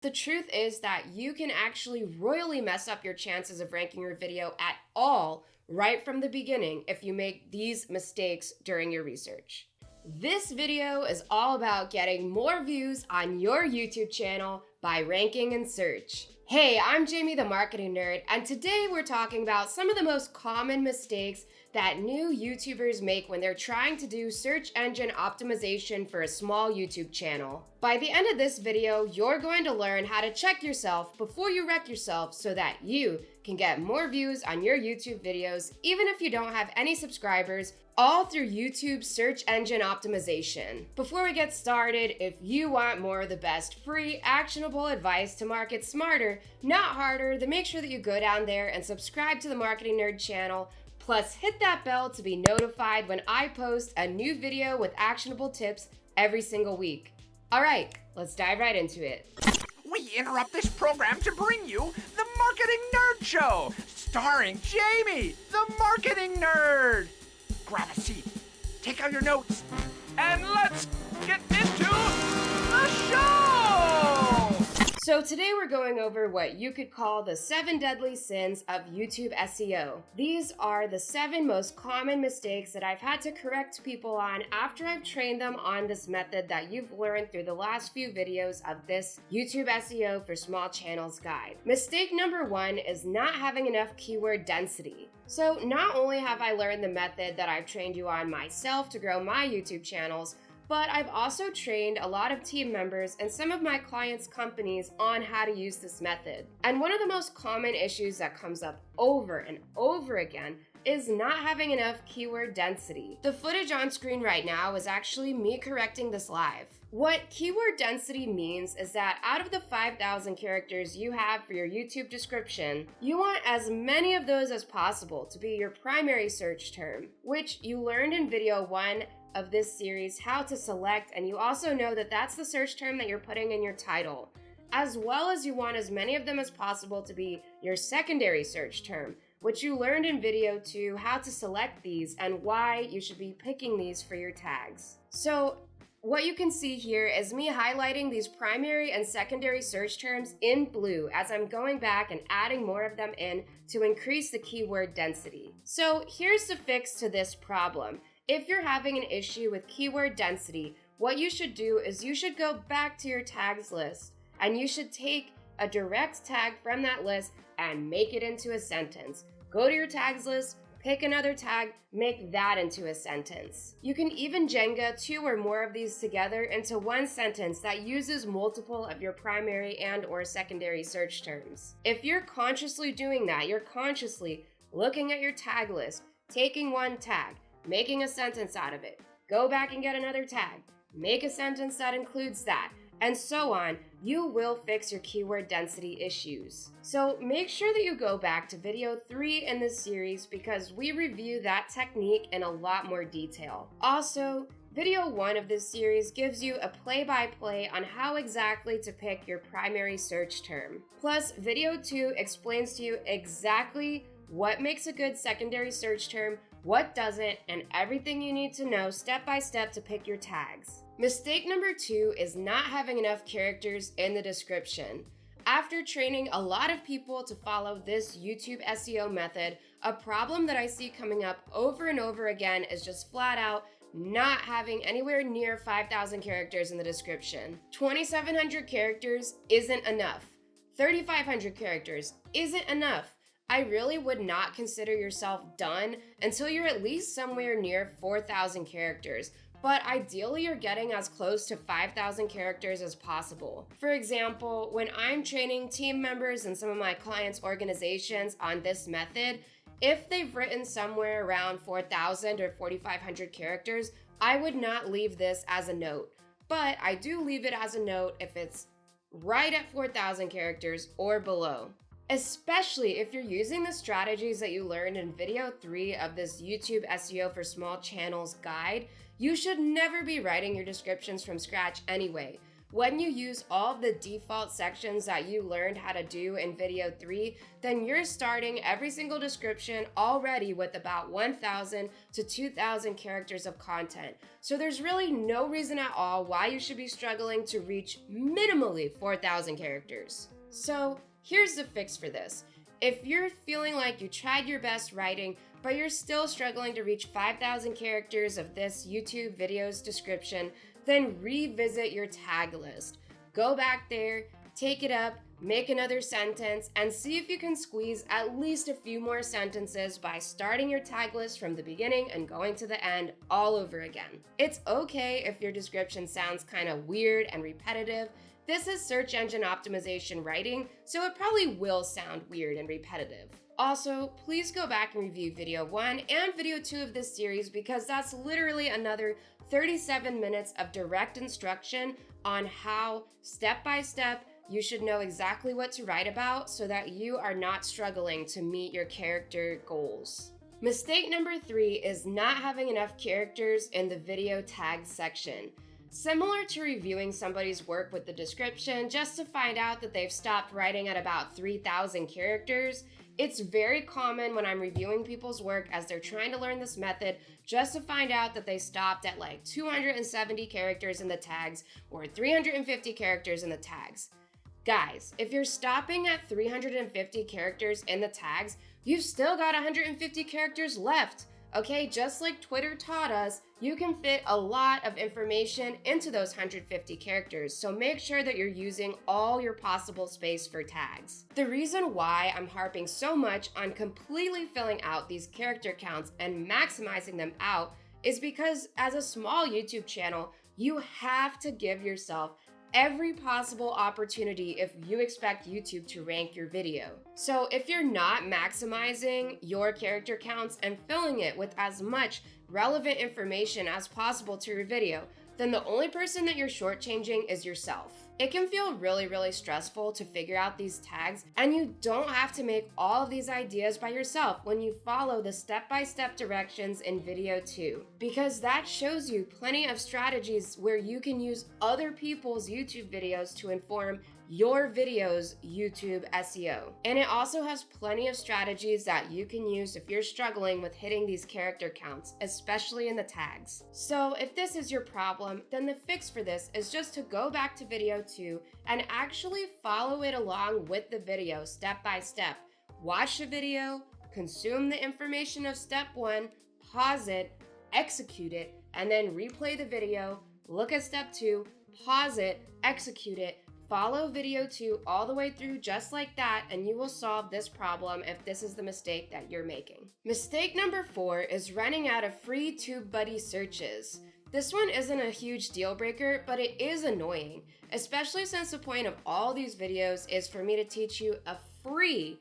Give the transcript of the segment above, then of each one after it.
The truth is that you can actually royally mess up your chances of ranking your video at all right from the beginning if you make these mistakes during your research. This video is all about getting more views on your YouTube channel by ranking in search. Hey, I'm Jamie the Marketing Nerd, and today we're talking about some of the most common mistakes that new YouTubers make when they're trying to do search engine optimization for a small YouTube channel. By the end of this video, you're going to learn how to check yourself before you wreck yourself so that you can get more views on your YouTube videos, even if you don't have any subscribers, all through YouTube search engine optimization. Before we get started, if you want more of the best free, actionable advice to market smarter, not harder, then make sure that you go down there and subscribe to the Marketing Nerd channel. Plus, hit that bell to be notified when I post a new video with actionable tips every single week. All right, let's dive right into it. We interrupt this program to bring you the Marketing Nerd Show, starring Jamie, the Marketing Nerd. Grab a seat, take out your notes, and let's get into the show! So today we're going over what you could call the 7 deadly sins of YouTube SEO. These are the 7 most common mistakes that I've had to correct people on after I've trained them on this method that you've learned through the last few videos of this YouTube SEO for small channels guide. Mistake number 1 is not having enough keyword density. So not only have I learned the method that I've trained you on myself to grow my YouTube channels, but I've also trained a lot of team members and some of my clients' companies on how to use this method. And one of the most common issues that comes up over and over again is not having enough keyword density. The footage on screen right now is actually me correcting this live. What keyword density means is that out of the 5,000 characters you have for your YouTube description, you want as many of those as possible to be your primary search term, which you learned in video 1 of this series how to select, and you also know that that's the search term that you're putting in your title, as well as you want as many of them as possible to be your secondary search term, which you learned in video 2 how to select these and why you should be picking these for your tags. So what you can see here is me highlighting these primary and secondary search terms in blue as I'm going back and adding more of them in to increase the keyword density. So here's the fix to this problem. If you're having an issue with keyword density, what you should do is you should go back to your tags list and you should take a direct tag from that list and make it into a sentence. Go to your tags list, pick another tag, make that into a sentence. You can even Jenga 2 or more of these together into one sentence that uses multiple of your primary and or secondary search terms. If you're consciously doing that, you're consciously looking at your tag list, taking one tag, making a sentence out of it, go back and get another tag, make a sentence that includes that, and so on, you will fix your keyword density issues. So make sure that you go back to video 3 in this series because we review that technique in a lot more detail. Also, video 1 of this series gives you a play-by-play on how exactly to pick your primary search term. Plus, video 2 explains to you exactly what makes a good secondary search term, what doesn't, and everything you need to know step by step to pick your tags. Mistake number 2 is not having enough characters in the description. After training a lot of people to follow this YouTube SEO method, a problem that I see coming up over and over again is just flat out not having anywhere near 5,000 characters in the description. 2,700 characters isn't enough. 3,500 characters isn't enough. I really would not consider yourself done until you're at least somewhere near 4,000 characters, but ideally you're getting as close to 5,000 characters as possible. For example, when I'm training team members and some of my clients' organizations on this method, if they've written somewhere around 4,000 or 4,500 characters, I would not leave this as a note, but I do leave it as a note if it's right at 4,000 characters or below. Especially if you're using the strategies that you learned in video 3 of this YouTube SEO for small channels guide, you should never be writing your descriptions from scratch anyway. When you use all of the default sections that you learned how to do in video 3, then you're starting every single description already with about 1,000 to 2,000 characters of content. So there's really no reason at all why you should be struggling to reach minimally 4,000 characters. So here's the fix for this. If you're feeling like you tried your best writing, but you're still struggling to reach 5,000 characters of this YouTube video's description, then revisit your tag list. Go back there, take it up, make another sentence, and see if you can squeeze at least a few more sentences by starting your tag list from the beginning and going to the end all over again. It's okay if your description sounds kind of weird and repetitive. This is search engine optimization writing, so it probably will sound weird and repetitive. Also, please go back and review video 1 and video 2 of this series because that's literally another 37 minutes of direct instruction on how, step by step, you should know exactly what to write about so that you are not struggling to meet your character goals. Mistake number 3 is not having enough characters in the video tag section. Similar to reviewing somebody's work with the description just to find out that they've stopped writing at about 3,000 characters, it's very common when I'm reviewing people's work as they're trying to learn this method just to find out that they stopped at like 270 characters in the tags or 350 characters in the tags. Guys, if you're stopping at 350 characters in the tags, you've still got 150 characters left. Okay, just like Twitter taught us, you can fit a lot of information into those 150 characters, so make sure that you're using all your possible space for tags. The reason why I'm harping so much on completely filling out these character counts and maximizing them out is because as a small YouTube channel, you have to give yourself every possible opportunity if you expect YouTube to rank your video. So if you're not maximizing your character counts and filling it with as much relevant information as possible to your video, then the only person that you're shortchanging is yourself. It can feel really stressful to figure out these tags, and you don't have to make all of these ideas by yourself when you follow the step-by-step directions in video 2, because that shows you plenty of strategies where you can use other people's YouTube videos to inform your video's YouTube SEO. And it also has plenty of strategies that you can use if you're struggling with hitting these character counts, especially in the tags. So if this is your problem, then the fix for this is just to go back to video 2 and actually follow it along with the video step by step. Watch the video, consume the information of step 1, pause it, execute it, and then replay the video, look at step 2, pause it, execute it, follow video 2 all the way through just like that, and you will solve this problem if this is the mistake that you're making. Mistake number 4 is running out of free TubeBuddy searches. This one isn't a huge deal breaker, but it is annoying, especially since the point of all these videos is for me to teach you a free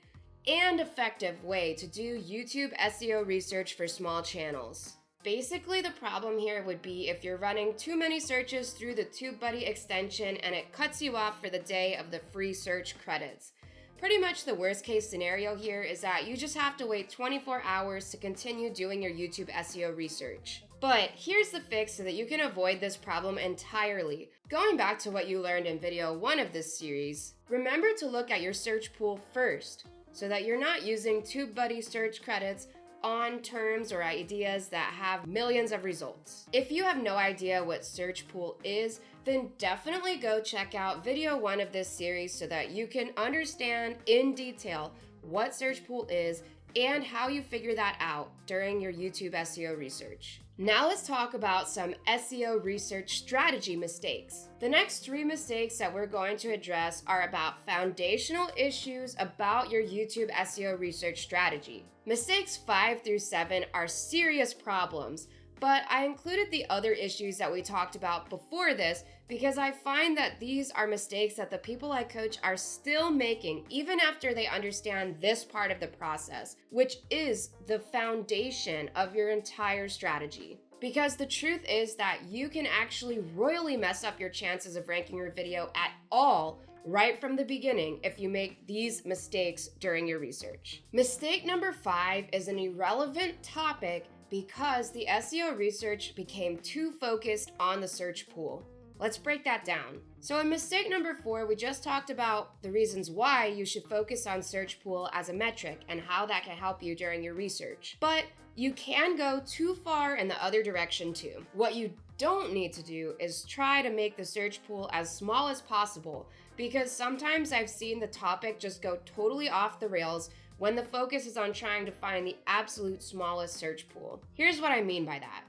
and effective way to do YouTube SEO research for small channels. Basically, the problem here would be if you're running too many searches through the TubeBuddy extension and it cuts you off for the day of the free search credits. Pretty much the worst case scenario here is that you just have to wait 24 hours to continue doing your YouTube SEO research. But here's the fix so that you can avoid this problem entirely. Going back to what you learned in video 1 of this series, remember to look at your search pool first so that you're not using TubeBuddy search credits on terms or ideas that have millions of results. If you have no idea what search pool is, then definitely go check out video 1 of this series so that you can understand in detail what search pool is and how you figure that out during your YouTube SEO research. Now let's talk about some SEO research strategy mistakes. The next 3 mistakes that we're going to address are about foundational issues about your YouTube SEO research strategy. Mistakes 5 through 7 are serious problems, but I included the other issues that we talked about before this because I find that these are mistakes that the people I coach are still making even after they understand this part of the process, which is the foundation of your entire strategy. Because the truth is that you can actually royally mess up your chances of ranking your video at all right from the beginning if you make these mistakes during your research. Mistake number 5 is an irrelevant topic because the SEO research became too focused on the search pool. Let's break that down. So in mistake number 4, we just talked about the reasons why you should focus on search pool as a metric and how that can help you during your research. But you can go too far in the other direction too. What you don't need to do is try to make the search pool as small as possible, because sometimes I've seen the topic just go totally off the rails when the focus is on trying to find the absolute smallest search pool. Here's what I mean by that.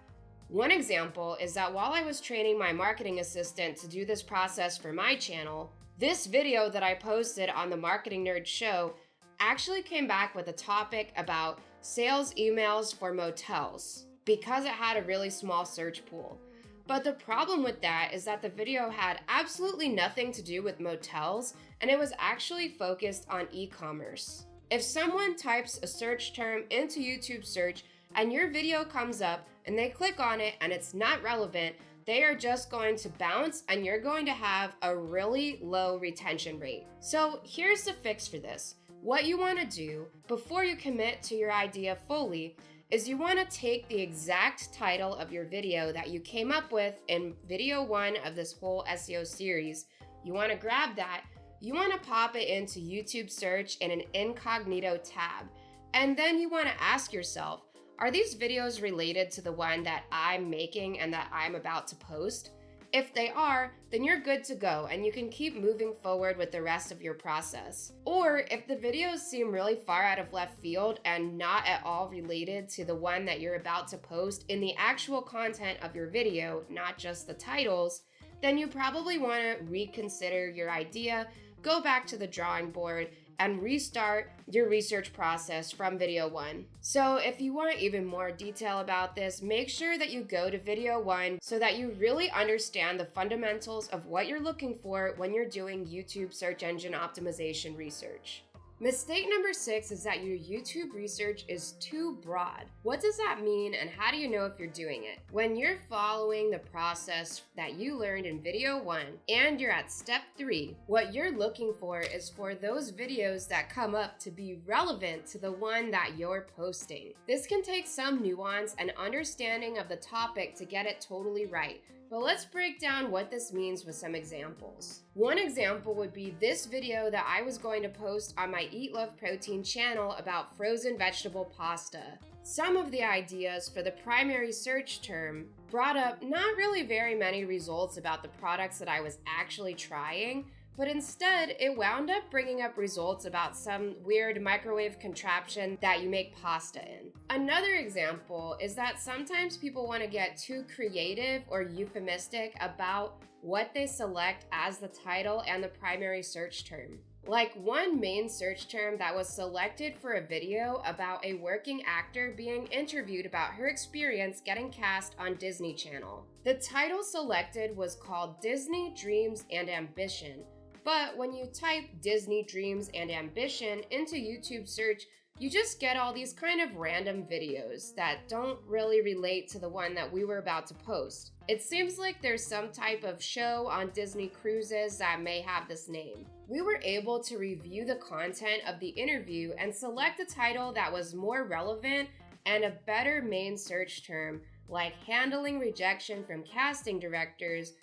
One example is that while I was training my marketing assistant to do this process for my channel, this video that I posted on the Marketing Nerd Show actually came back with a topic about sales emails for motels because it had a really small search pool. But the problem with that is that the video had absolutely nothing to do with motels, and it was actually focused on e-commerce. If someone types a search term into YouTube search and your video comes up and they click on it and it's not relevant, they are just going to bounce and you're going to have a really low retention rate. So here's the fix for this. What you want to do before you commit to your idea fully is you want to take the exact title of your video that you came up with in video 1 of this whole SEO series. You want to grab that, you want to pop it into YouTube search in an incognito tab, and then you want to ask yourself, are these videos related to the one that I'm making and that I'm about to post? If they are, then you're good to go and you can keep moving forward with the rest of your process. Or if the videos seem really far out of left field and not at all related to the one that you're about to post in the actual content of your video, not just the titles, then you probably want to reconsider your idea, go back to the drawing board, and restart your research process from video 1. So if you want even more detail about this, make sure that you go to video 1 so that you really understand the fundamentals of what you're looking for when you're doing YouTube search engine optimization research. Mistake number 6 is that your YouTube research is too broad. What does that mean and how do you know if you're doing it? When you're following the process that you learned in video 1 and you're at step 3, what you're looking for is for those videos that come up to be relevant to the one that you're posting. This can take some nuance and understanding of the topic to get it totally right. But let's break down what this means with some examples. One example would be this video that I was going to post on my Eat Love Protein channel about frozen vegetable pasta. Some of the ideas for the primary search term brought up not really very many results about the products that I was actually trying, but instead it wound up bringing up results about some weird microwave contraption that you make pasta in. Another example is that sometimes people want to get too creative or euphemistic about what they select as the title and the primary search term. Like one main search term that was selected for a video about a working actor being interviewed about her experience getting cast on Disney Channel. The title selected was called Disney Dreams and Ambition. But when you type Disney Dreams and Ambition into YouTube search, you just get all these kind of random videos that don't really relate to the one that we were about to post. It seems like there's some type of show on Disney Cruises that may have this name. We were able to review the content of the interview and select a title that was more relevant and a better main search term, like handling rejection from casting directors,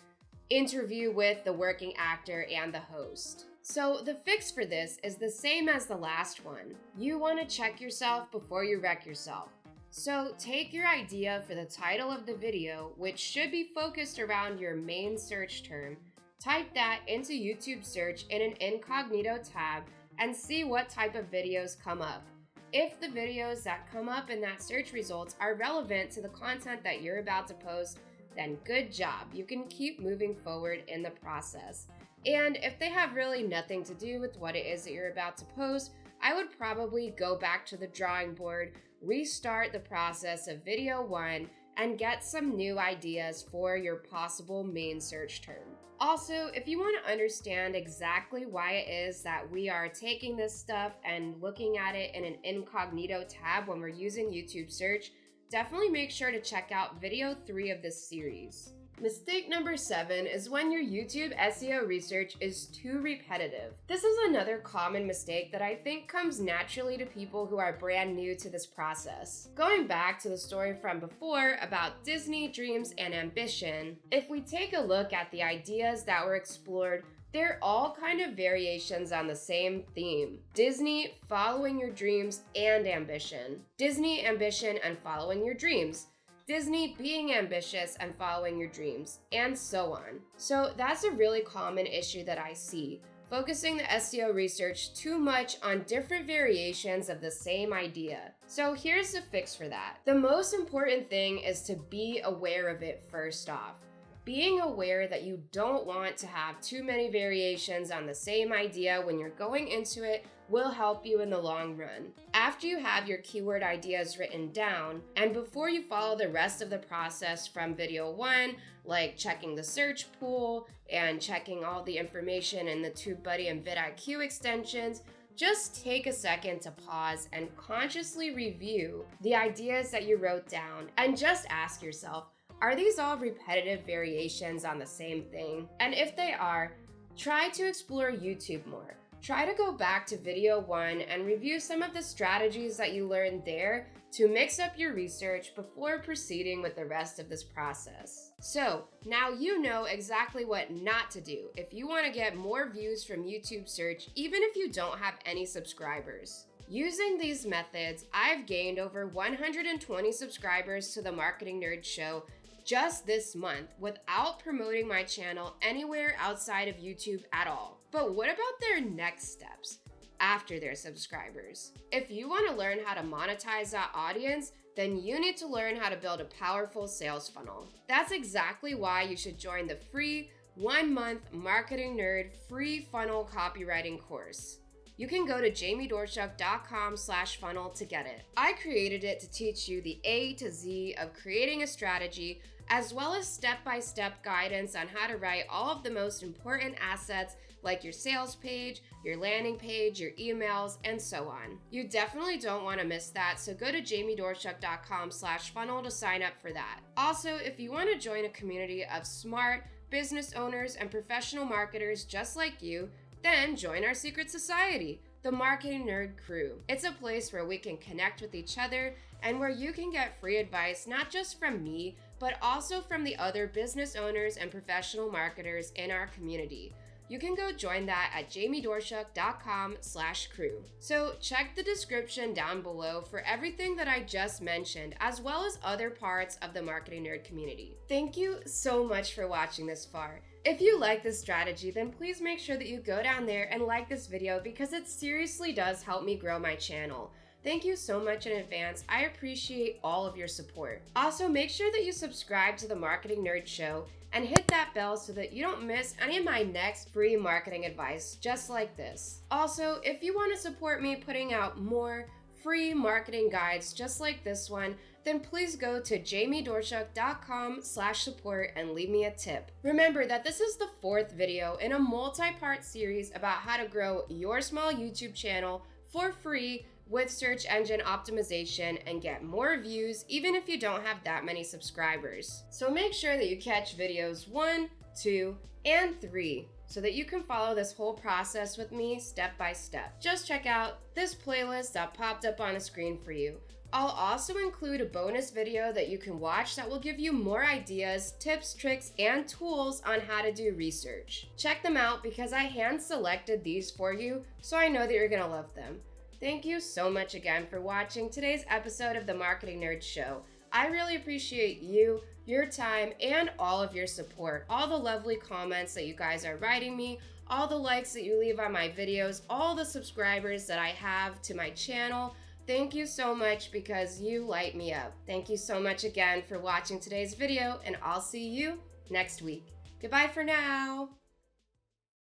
interview with the working actor and the host. So the fix for this is the same as the last one. You want to check yourself before you wreck yourself. So take your idea for the title of the video, which should be focused around your main search term, type that into YouTube search in an incognito tab, and see what type of videos come up. If the videos that come up in that search results are relevant to the content that you're about to post, then good job. You can keep moving forward in the process. And if they have really nothing to do with what it is that you're about to post, I would probably go back to the drawing board, restart the process of video 1, and get some new ideas for your possible main search term. Also, if you want to understand exactly why it is that we are taking this stuff and looking at it in an incognito tab when we're using YouTube search, definitely make sure to check out video 3 of this series. Mistake number 7 is when your YouTube SEO research is too repetitive. This is another common mistake that I think comes naturally to people who are brand new to this process. Going back to the story from before about Disney, dreams, and ambition, if we take a look at the ideas that were explored, they're all kind of variations on the same theme. Disney, following your dreams and ambition. Disney, ambition, and following your dreams. Disney, being ambitious and following your dreams, and so on. So that's a really common issue that I see, focusing the SEO research too much on different variations of the same idea. So here's the fix for that. The most important thing is to be aware of it first off. Being aware that you don't want to have too many variations on the same idea when you're going into it will help you in the long run. After you have your keyword ideas written down, and before you follow the rest of the process from video 1, like checking the search pool and checking all the information in the TubeBuddy and vidIQ extensions, just take a second to pause and consciously review the ideas that you wrote down and just ask yourself, are these all repetitive variations on the same thing? And if they are, try to explore YouTube more. Try to go back to video 1 and review some of the strategies that you learned there to mix up your research before proceeding with the rest of this process. So now you know exactly what not to do if you want to get more views from YouTube search, even if you don't have any subscribers. Using these methods, I've gained over 120 subscribers to the Marketing Nerd Show just this month without promoting my channel anywhere outside of YouTube at all. But what about their next steps after their subscribers? If you want to learn how to monetize that audience, then you need to learn how to build a powerful sales funnel. That's exactly why you should join the free 1-month Marketing Nerd free funnel copywriting course. You can go to jamiedorchuk.com/funnel to get it. I created it to teach you the A to Z of creating a strategy, as well as step-by-step guidance on how to write all of the most important assets like your sales page, your landing page, your emails, and so on. You definitely don't want to miss that, so go to jamiedorchuk.com/funnel to sign up for that. Also, if you want to join a community of smart business owners and professional marketers just like you, then join our secret society, the Marketing Nerd Crew. It's a place where we can connect with each other and where you can get free advice not just from me, but also from the other business owners and professional marketers in our community. You can go join that at jamiedorchuk.com/crew. So check the description down below for everything that I just mentioned, as well as other parts of the Marketing Nerd community. Thank you so much for watching this far. If you like this strategy, then please make sure that you go down there and like this video because it seriously does help me grow my channel. Thank you so much in advance. I appreciate all of your support. Also, make sure that you subscribe to the Marketing Nerd Show and hit that bell so that you don't miss any of my next free marketing advice just like this. Also, if you want to support me putting out more free marketing guides just like this one, then please go to jamiedorchuk.com/support and leave me a tip. Remember that this is the 4th video in a multi-part series about how to grow your small YouTube channel for free with search engine optimization and get more views even if you don't have that many subscribers. So make sure that you catch videos 1, 2, and 3 so that you can follow this whole process with me step by step. Just check out this playlist that popped up on the screen for you. I'll also include a bonus video that you can watch that will give you more ideas, tips, tricks, and tools on how to do research. Check them out because I hand selected these for you, so I know that you're gonna love them. Thank you so much again for watching today's episode of the Marketing Nerd Show. I really appreciate you, your time, and all of your support. All the lovely comments that you guys are writing me, all the likes that you leave on my videos, all the subscribers that I have to my channel. Thank you so much because you light me up. Thank you so much again for watching today's video, and I'll see you next week. Goodbye for now.